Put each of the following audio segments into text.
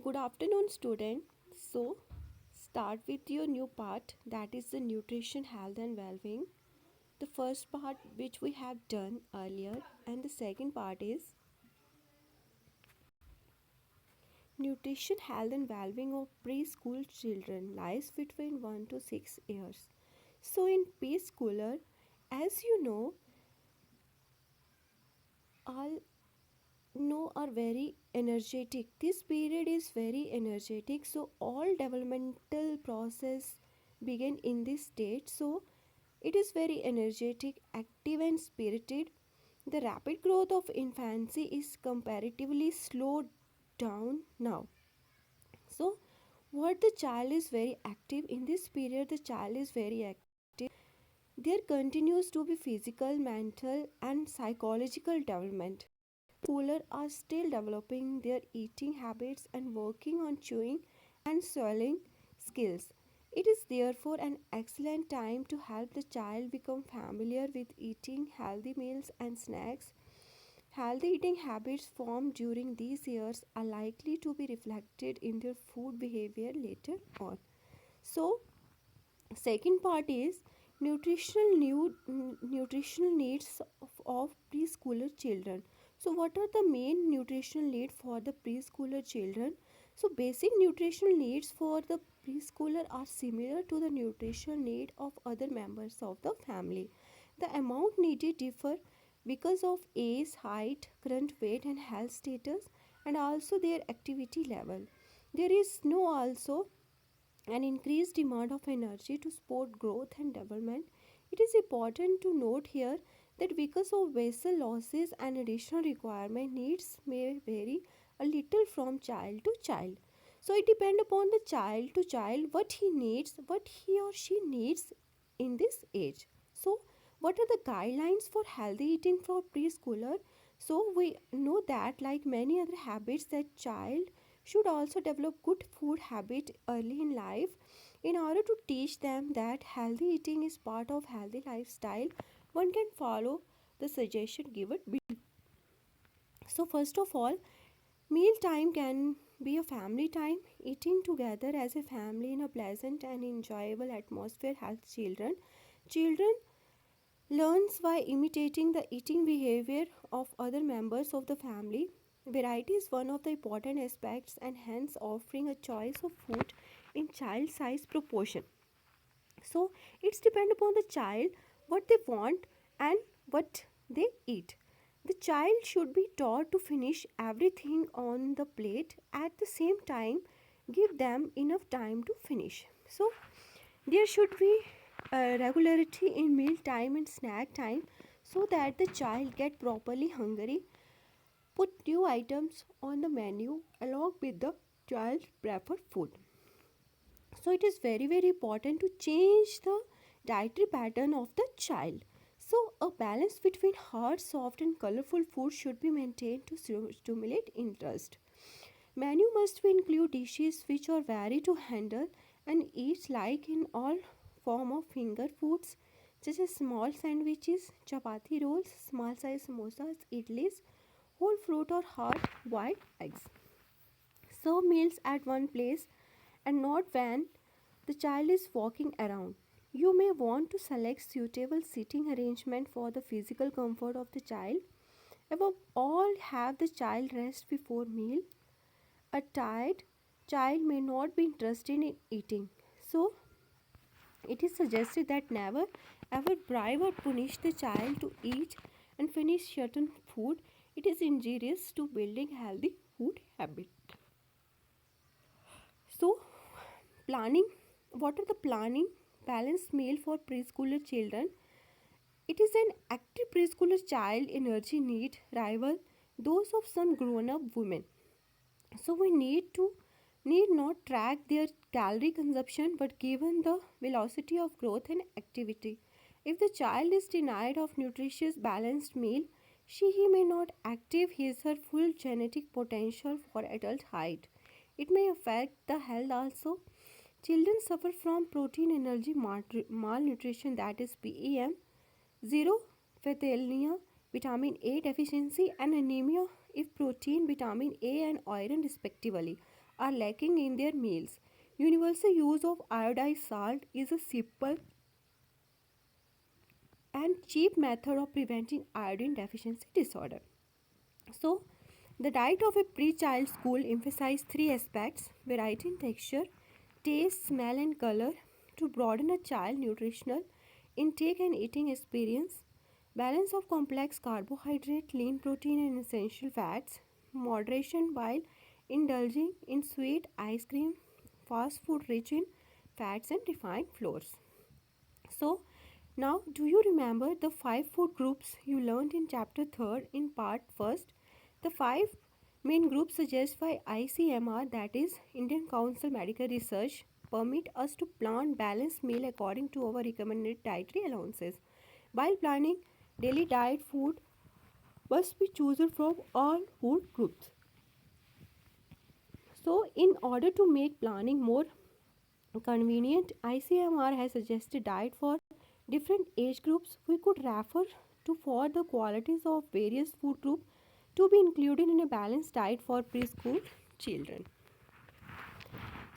Good afternoon, student. So, start with your new part, that is the nutrition, health, and well-being. The first part which we have done earlier, and the second part is nutrition, health, and well-being of preschool children lies between 1 to 6 years. So, in preschooler, as you know, all know are very energetic. This period is very energetic, so all developmental process begin in this stage. So it is very energetic, active, and spirited. The rapid growth of infancy is comparatively slowed down now. So, what the child is very active in this period, the child is very active. There continues to be physical, mental, and psychological development. Schooler are still developing their eating habits and working on chewing and swallowing skills. It is therefore an excellent time to help the child become familiar with eating healthy meals and snacks. Healthy eating habits formed during these years are likely to be reflected in their food behavior later on. So, second part is nutritional needs of preschooler children. So what are the main nutritional need for the preschooler children? So basic nutritional needs for the preschooler are similar to the nutritional need of other members of the family. The amount needed differ because of age, height, current weight, and health status, and also their activity level. There is no also an increased demand of energy to support growth and development. It is important to note here that because of vessel losses and additional requirement, needs may vary a little from child to child. So it depends upon the child to child what he needs, what he or she needs in this age. So what are the guidelines for healthy eating for preschooler? So we know that like many other habits that child should also develop good food habit early in life in order to teach them that healthy eating is part of healthy lifestyle. One can follow the suggestion given below. So first of all, meal time can be a family time. Eating together as a family in a pleasant and enjoyable atmosphere helps children learns by imitating the eating behavior of other members of the family. Variety is one of the important aspects, and hence offering a choice of food in child size proportion. So it's depend upon the child what they want and what they eat. The child should be taught to finish everything on the plate at the same time. Give them enough time to finish. So there should be regularity in meal time and snack time so that the child get properly hungry. Put new items on the menu along with the child's preferred food. So it is very important to change the dietary pattern of the child. So a balance between hard, soft, and colorful food should be maintained to stimulate interest. Menu must include dishes which are very to handle and eat, like in all form of finger foods such as small sandwiches, chapati rolls, small size samosas, idlis, whole fruit or hard white eggs. Serve meals at one place and not when the child is walking around. You may want to select suitable seating arrangement for the physical comfort of the child. Above all, have the child rest before meal. A tired child may not be interested in eating. So, it is suggested that never ever bribe or punish the child to eat and finish certain food. It is injurious to building healthy food habit. So, planning, what are the planning balanced meal for preschooler children? It is an active preschooler child energy need rival those of some grown up women. So we need not track their calorie consumption but given the velocity of growth and activity. If the child is denied of nutritious balanced meal, he may not active his her full genetic potential for adult height. It may affect the health also. Children suffer from protein energy malnutrition, that is PEM, xerophthalmia, vitamin A deficiency, and anemia if protein, vitamin A, and iron respectively are lacking in their meals. Universal use of iodized salt is a simple and cheap method of preventing iodine deficiency disorder. So, the diet of a pre-child school emphasizes three aspects: variety in texture, taste, smell, and color to broaden a child's nutritional intake and eating experience, balance of complex carbohydrate, lean protein, and essential fats, moderation while indulging in sweet ice cream, fast food rich in fats and refined flours. So, now do you remember the five food groups you learned in chapter 3rd in part 1st? The five main groups suggested by ICMR, that is Indian Council Medical Research, permit us to plan balanced meal according to our recommended dietary allowances. While planning daily diet, food must be chosen from all food groups. So, in order to make planning more convenient, ICMR has suggested diet for different age groups. We could refer to for the qualities of various food groups to be included in a balanced diet for preschool children.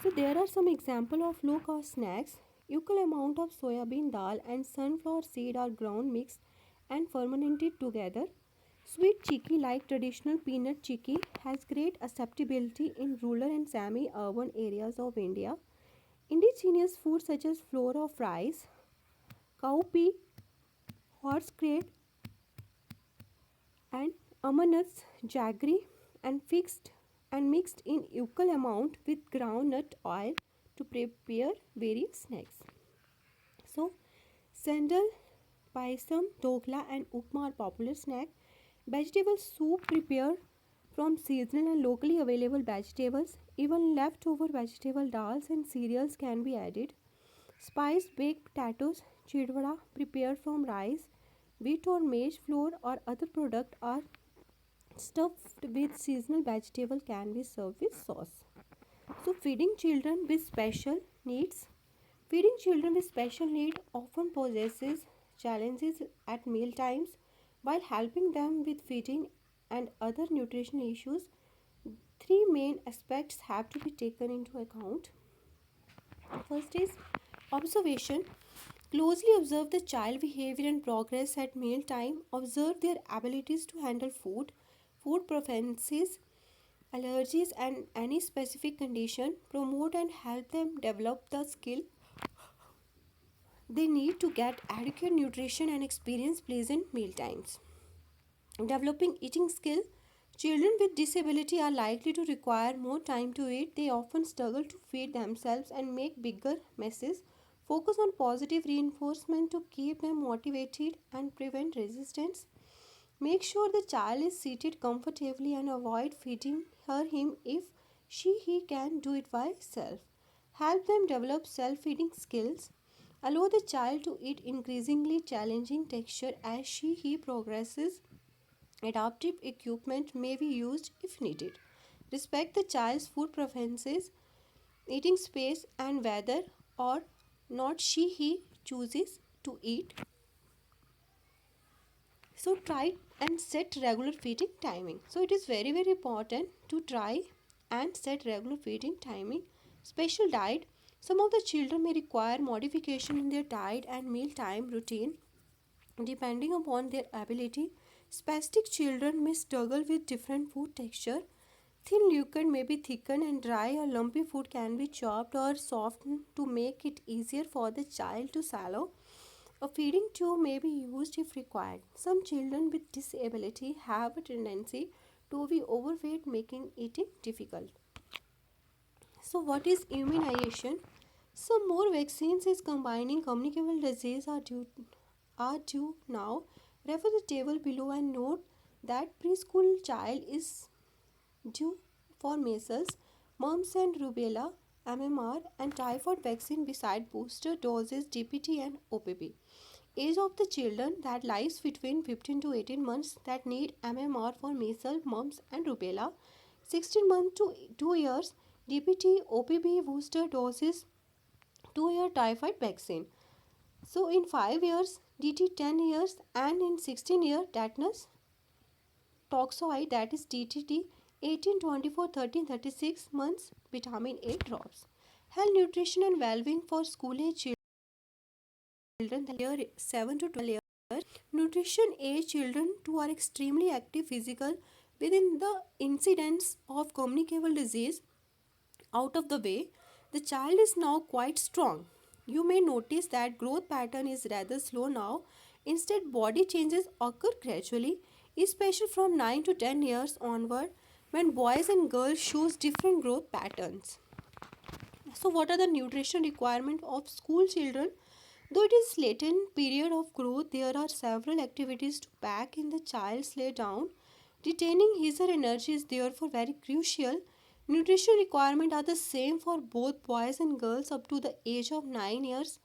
So there are some example of low cost snacks. Equal amount of soybean dal and sunflower seed are ground mixed and fermented together. Sweet chicky, like traditional peanut chicky, has great acceptability in rural and semi-urban areas of India. Indigenous foods such as flour of rice, cowpea, horse crate, and amanuts, jaggery, and fixed and mixed in equal amount with groundnut oil to prepare various snacks. So, sandal, paisam, dokla, and upma are popular snack. Vegetable soup prepared from seasonal and locally available vegetables. Even leftover vegetable dals and cereals can be added. Spiced baked potatoes, chidvada, prepared from rice, wheat or maize flour or other product, are stuffed with seasonal vegetable, can be served with sauce. So feeding children with special needs. Feeding children with special need often possesses challenges at meal times. While helping them with feeding and other nutrition issues, three main aspects have to be taken into account. First is observation. Closely observe the child behavior and progress at meal time. Observe their abilities to handle food, food preferences, allergies, and any specific condition. Promote and help them develop the skill they need to get adequate nutrition and experience pleasant meal times. Developing eating skill. Children with disability are likely to require more time to eat. They often struggle to feed themselves and make bigger messes. Focus on positive reinforcement to keep them motivated and prevent resistance. Make sure the child is seated comfortably and avoid feeding her him if she he can do it by self. Help them develop self-feeding skills. Allow the child to eat increasingly challenging texture as she he progresses. Adaptive equipment may be used if needed. Respect the child's food preferences, eating space, and whether or not she he chooses to eat. So try and set regular feeding timing. So it is very important to try and set regular feeding timing. Special diet. Some of the children may require modification in their diet and meal time routine depending upon their ability. Spastic children may struggle with different food texture. Thin liquid may be thickened and dry, or lumpy food can be chopped or softened to make it easier for the child to swallow. A feeding tube may be used if required. Some children with disability have a tendency to be overweight, making eating difficult. So, what is immunization? Some more vaccines is combining communicable disease are due now. Refer the table below and note that preschool child is due for measles, mumps and rubella, MMR, and typhoid vaccine beside booster doses DPT and OPP. Age of the children that lies between 15 to 18 months that need MMR for measles, mumps, and rubella. 16 months to 2 years DPT, OPP booster doses, 2-year typhoid vaccine. So in 5 years, DT 10 years, and in 16 year tetanus toxoid, that is TTT 18, 24, 13, 36 months vitamin A drops. Health, nutrition and well-being for school age children, the year 7 to 12 years. Nutrition age children who are extremely active physical within the incidence of communicable disease out of the way, the child is now quite strong. You may notice that growth pattern is rather slow now. Instead, body changes occur gradually, especially from 9 to 10 years onward when boys and girls shows different growth patterns. So what are the nutrition requirement of school children? Though it is latent period of growth, there are several activities to pack in the child's lay down. Retaining his or energy is therefore very crucial. Nutrition requirements are the same for both boys and girls up to the age of 9 years,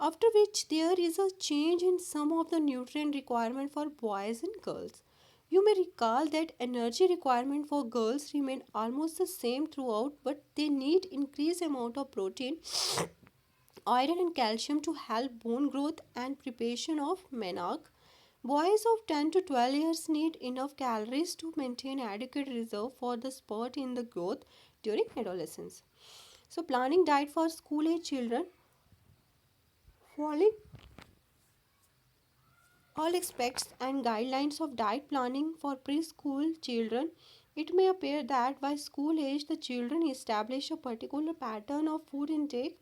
after which there is a change in some of the nutrient requirement for boys and girls. You may recall that energy requirement for girls remain almost the same throughout, but they need increased amount of protein, iron and calcium to help bone growth and preparation of menarche. Boys of 10 to 12 years need enough calories to maintain adequate reserve for the spurt in the growth during adolescence. So planning diet for school age children, following all aspects and guidelines of diet planning for preschool children, it may appear that by school age the children establish a particular pattern of food intake.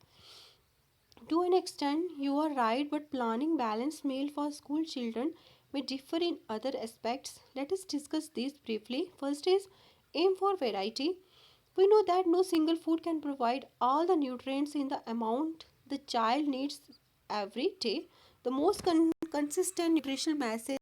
To an extent, you are right, but planning balanced meal for school children may differ in other aspects. Let us discuss these briefly. First is aim for variety. We know that no single food can provide all the nutrients in the amount the child needs every day. The most consistent nutritional message